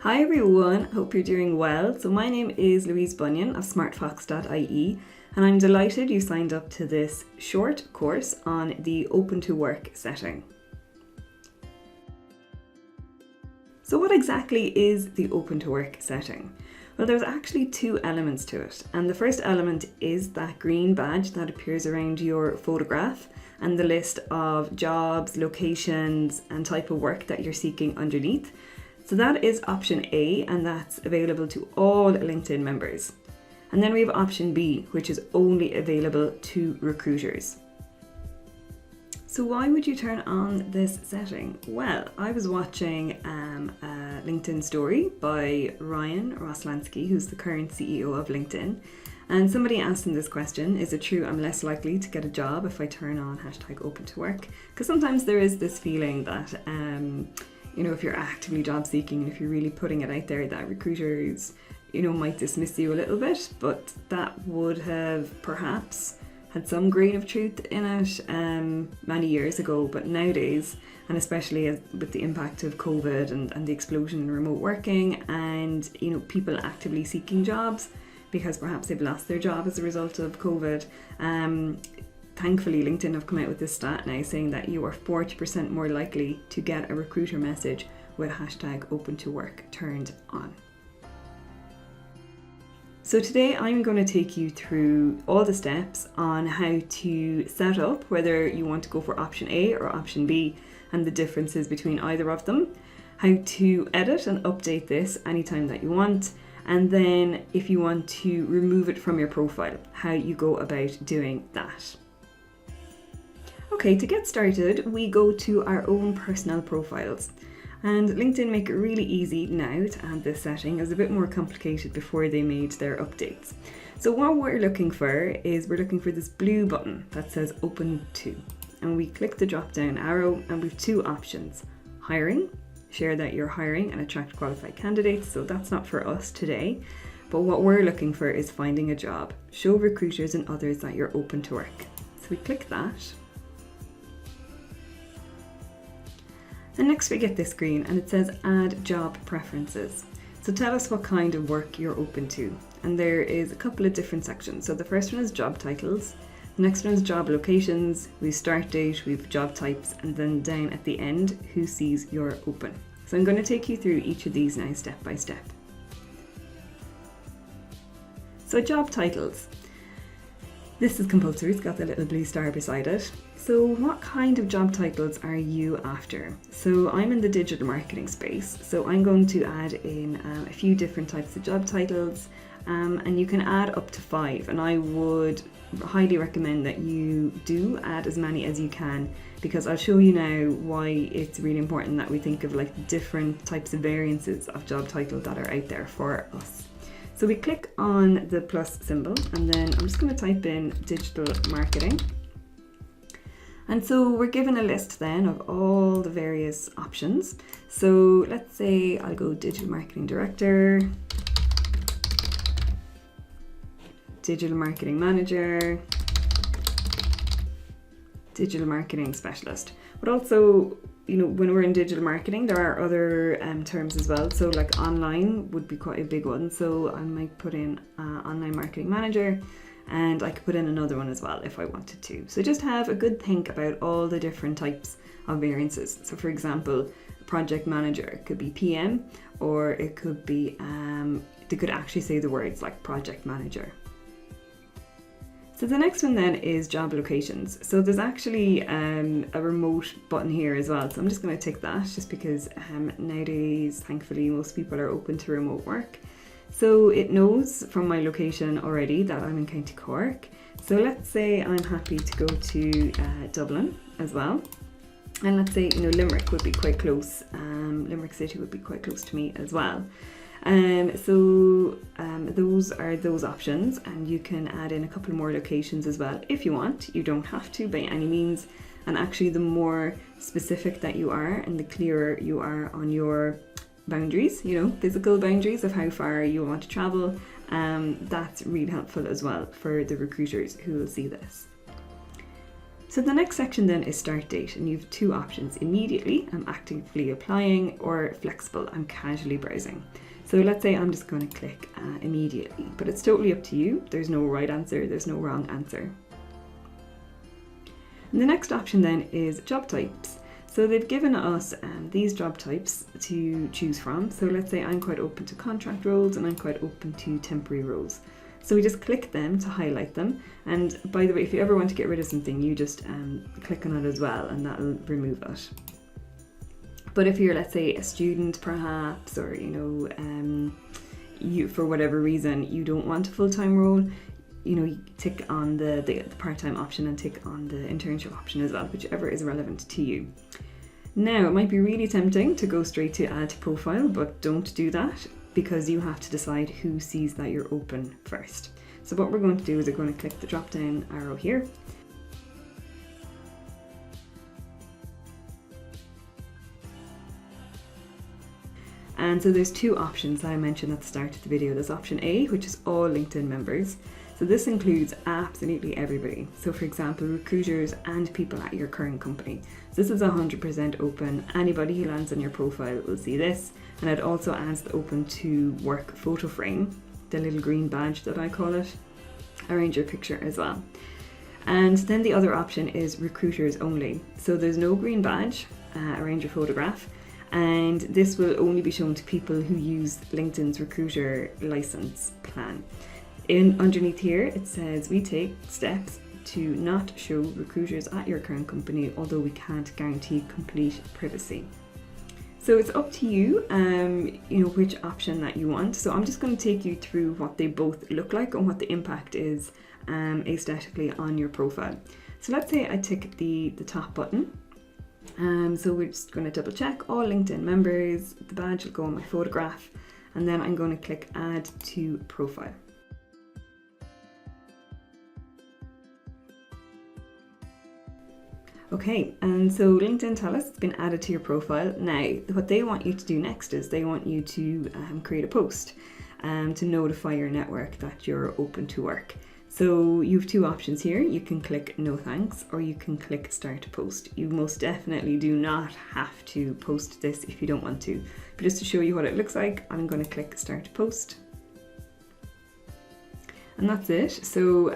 Hi everyone, hope you're doing well. So my name is Louise Bunyan of smartfox.ie and I'm delighted you signed up to this short course on the open to work setting. So what exactly is the open to work setting? Well, there's actually two elements to it, and the first element is that green badge that appears around your photograph and the list of jobs, locations and type of work that you're seeking underneath. So that is option A, and that's available to all LinkedIn members. And then we have option B, which is only available to recruiters. So why would you turn on this setting? Well, I was watching a LinkedIn story by Ryan Roslansky, who's the current CEO of LinkedIn. And somebody asked him this question: is it true I'm less likely to get a job if I turn on hashtag open to work? Because sometimes there is this feeling that if you're actively job seeking, if you're really putting it out there, that recruiters, might dismiss you a little bit, but that would have perhaps had some grain of truth in it many years ago. But nowadays, and especially with the impact of COVID and the explosion in remote working and, people actively seeking jobs because perhaps they've lost their job as a result of COVID, thankfully, LinkedIn have come out with this stat now saying that you are 40% more likely to get a recruiter message with hashtag open to work turned on. So today I'm going to take you through all the steps on how to set up whether you want to go for option A or option B and the differences between either of them, how to edit and update this anytime that you want, and then if you want to remove it from your profile, how you go about doing that. Okay, to get started, we go to our own personal profiles. And LinkedIn make it really easy now to add this setting. It was a bit more complicated before they made their updates. So what we're looking for is this blue button that says open to. And we click the drop down arrow and we have two options. Hiring, share that you're hiring and attract qualified candidates. So that's not for us today. But what we're looking for is finding a job. Show recruiters and others that you're open to work. So we click that. And next we get this screen and it says add job preferences. So tell us what kind of work you're open to. And there is a couple of different sections. So the first one is job titles. The next one is job locations. We start date, we have job types, and then down at the end, who sees you're open. So I'm going to take you through each of these now step by step. So job titles. This is compulsory, it's got the little blue star beside it. So what kind of job titles are you after? So I'm in the digital marketing space, so I'm going to add in a few different types of job titles, and you can add up to 5, and I would highly recommend that you do add as many as you can, because I'll show you now why it's really important that we think of different types of variances of job title that are out there for us. So we click on the plus symbol and then I'm just going to type in digital marketing. And so we're given a list then of all the various options. So let's say I'll go digital marketing director, digital marketing manager, digital marketing specialist. But also, when we're in digital marketing, there are other terms as well. So like online would be quite a big one. So I might put in online marketing manager, and I could put in another one as well if I wanted to. So just have a good think about all the different types of variances. So for example, project manager, it could be PM, or it could be, they could actually say the words like project manager. So the next one then is job locations. So there's actually a remote button here as well. So I'm just going to tick that just because nowadays, thankfully, most people are open to remote work. So it knows from my location already that I'm in County Cork. So let's say I'm happy to go to Dublin as well. And let's say, Limerick would be quite close. Limerick City would be quite close to me as well. Those are those options, and you can add in a couple more locations as well if you want. You don't have to by any means, and actually the more specific that you are and the clearer you are on your boundaries, physical boundaries of how far you want to travel, that's really helpful as well for the recruiters who will see this. So the next section then is start date, and you have two options: immediately, I'm actively applying, or flexible, I'm casually browsing. So let's say I'm just going to click immediately, but it's totally up to you. There's no right answer, there's no wrong answer. And the next option then is job types. So they've given us these job types to choose from. So let's say I'm quite open to contract roles and I'm quite open to temporary roles. So we just click them to highlight them. And by the way, if you ever want to get rid of something, you just click on it as well, and that'll remove it. But if you're, let's say, a student perhaps, or you for whatever reason you don't want a full-time role, you tick on the part-time option and tick on the internship option as well, whichever is relevant to you. Now, it might be really tempting to go straight to add to profile, but don't do that, because you have to decide who sees that you're open first. So what we're going to do is we're going to click the drop down arrow here. And so there's two options that I mentioned at the start of the video. There's option A, which is all LinkedIn members. So this includes absolutely everybody. So for example, recruiters and people at your current company. So this is 100% open. Anybody who lands on your profile will see this. And it also adds the open to work photo frame, the little green badge that I call it, around your picture as well. And then the other option is recruiters only. So there's no green badge around your photograph. And this will only be shown to people who use LinkedIn's recruiter license plan. Underneath here, it says we take steps to not show recruiters at your current company, although we can't guarantee complete privacy. So it's up to you, which option that you want. So I'm just going to take you through what they both look like and what the impact is aesthetically on your profile. So let's say I tick the top button. So we're just going to double check all LinkedIn members. The badge will go on my photograph, and then I'm going to click add to profile. Okay, and so LinkedIn tell us it's been added to your profile. Now, what they want you to do next is they want you to create a post to notify your network that you're open to work. So you have two options here. You can click no thanks, or you can click start post. You most definitely do not have to post this if you don't want to. But just to show you what it looks like, I'm going to click start post. And that's it. So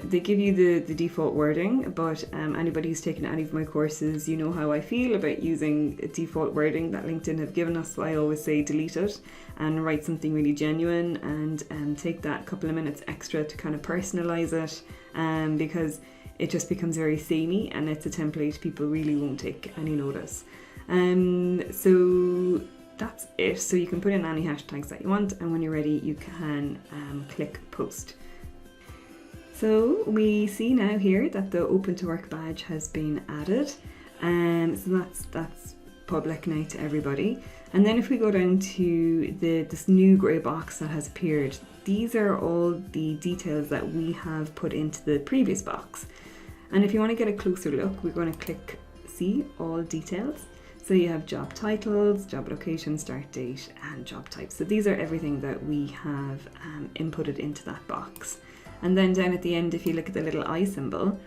they give you the default wording, but anybody who's taken any of my courses, you know how I feel about using default wording that LinkedIn have given us. So I always say delete it and write something really genuine, and take that couple of minutes extra to kind of personalize it, because it just becomes very samey and it's a template people really won't take any notice. So that's it. So you can put in any hashtags that you want, and when you're ready you can click post. So we see now here that the open to work badge has been added, so that's public now to everybody. And then if we go down to this new grey box that has appeared, these are all the details that we have put into the previous box. And if you want to get a closer look, we're going to click see all details. So you have job titles, job location, start date, and job type. So these are everything that we have inputted into that box. And then down at the end, if you look at the little eye symbol,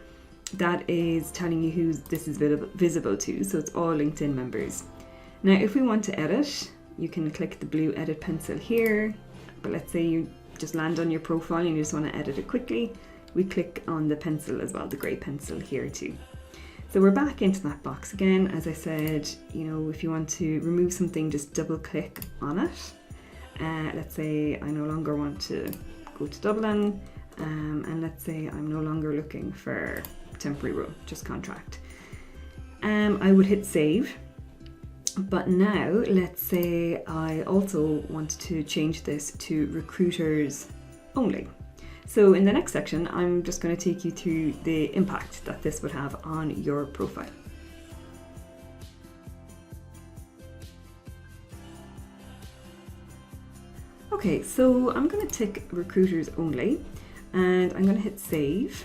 that is telling you who this is visible to. So it's all LinkedIn members. Now, if we want to edit, you can click the blue edit pencil here. But let's say you just land on your profile and you just want to edit it quickly. We click on the pencil as well, the grey pencil here too. So we're back into that box again. As I said, if you want to remove something, just double click on it. Let's say I no longer want to go to Dublin, and let's say I'm no longer looking for temporary role, just contract. I would hit save. But now let's say I also want to change this to recruiters only. So in the next section, I'm just going to take you through the impact that this would have on your profile. Okay, so I'm going to tick recruiters only, and I'm going to hit save.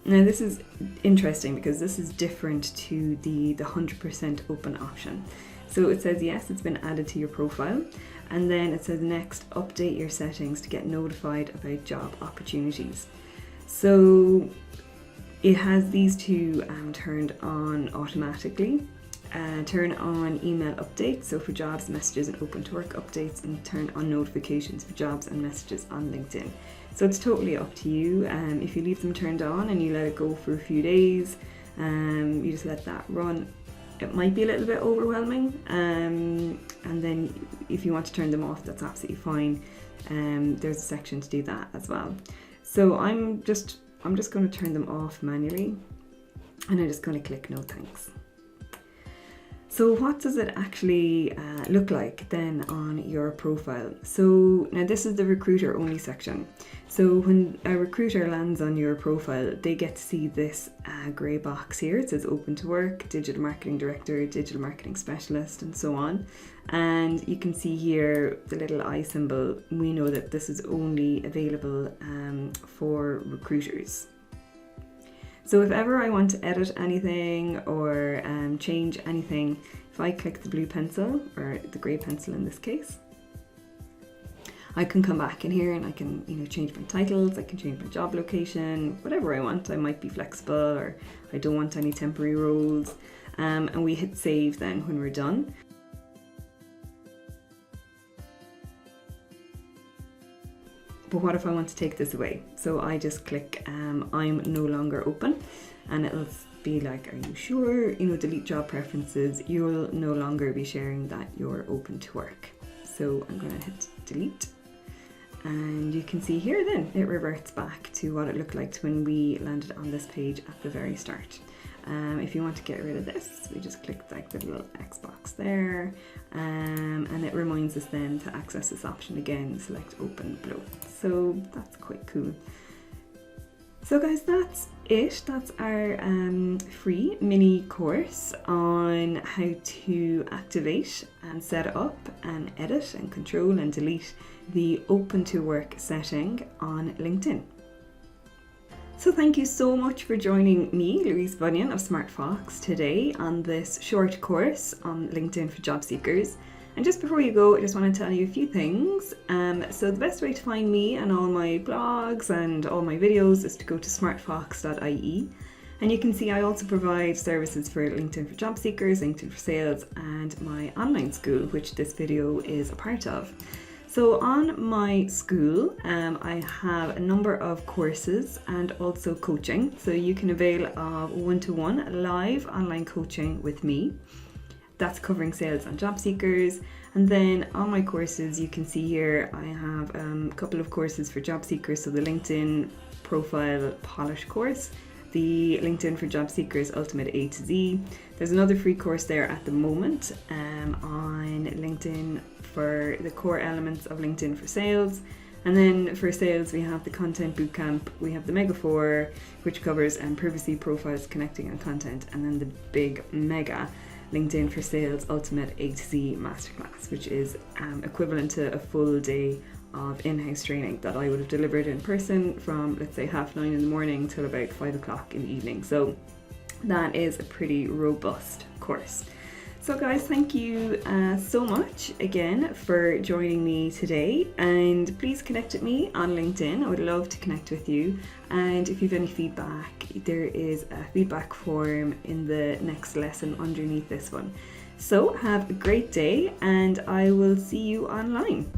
Now this is interesting because this is different to the 100% open option. So it says yes, it's been added to your profile, and then it says next, update your settings to get notified about job opportunities. So It has these two turned on automatically. Turn on email updates, so for jobs, messages and open to work updates, and turn on notifications for jobs and messages on LinkedIn. So it's totally up to you. If you leave them turned on and you let it go for a few days, you just let that run. It might be a little bit overwhelming, and then if you want to turn them off, that's absolutely fine. There's a section to do that as well. So I'm just going to turn them off manually, and I'm just going to click no thanks. So what does it actually look like then on your profile? So now this is the recruiter only section. So when a recruiter lands on your profile, they get to see this grey box here. It says open to work, digital marketing director, digital marketing specialist, and so on. And you can see here the little eye symbol. We know that this is only available for recruiters. So if ever I want to edit anything or change anything, if I click the blue pencil, or the grey pencil in this case, I can come back in here and I can, change my titles, I can change my job location, whatever I want. I might be flexible, or I don't want any temporary roles. And we hit save then when we're done. But what if I want to take this away? So I just click I'm no longer open, and it'll be like, are you sure? Delete job preferences. You'll no longer be sharing that you're open to work. So I'm going to hit delete. And you can see here then it reverts back to what it looked like when we landed on this page at the very start. If you want to get rid of this, we just click like the little X box there, and it reminds us then to access this option again, select open below. So that's quite cool. So guys, that's it. That's our free mini course on how to activate and set up and edit and control and delete the open to work setting on LinkedIn. So thank you so much for joining me, Louise Bunyan of Smart Fox, today on this short course on LinkedIn for job seekers. And just before you go, I just want to tell you a few things. So the best way to find me and all my blogs and all my videos is to go to smartfox.ie. And you can see I also provide services for LinkedIn for job seekers, LinkedIn for sales, and my online school, which this video is a part of. So on my school, I have a number of courses and also coaching. So you can avail of one-to-one live online coaching with me. That's covering sales and job seekers. And then on my courses, you can see here, I have a couple of courses for job seekers. So the LinkedIn Profile Polish course, the LinkedIn for Job Seekers Ultimate A to Z. There's another free course there at the moment on LinkedIn for the core elements of LinkedIn for sales. And then for sales, we have the Content Bootcamp, we have the Mega 4, which covers privacy, profiles, connecting and content, and then the big mega LinkedIn for Sales Ultimate A to Z Masterclass, which is equivalent to a full day of in-house training that I would have delivered in person from, let's say, 9:30 in the morning till about 5 o'clock in the evening. So that is a pretty robust course. So guys, thank you so much again for joining me today, and please connect with me on LinkedIn. I would love to connect with you, and if you have any feedback, there is a feedback form in the next lesson underneath this one. So have a great day, and I will see you online.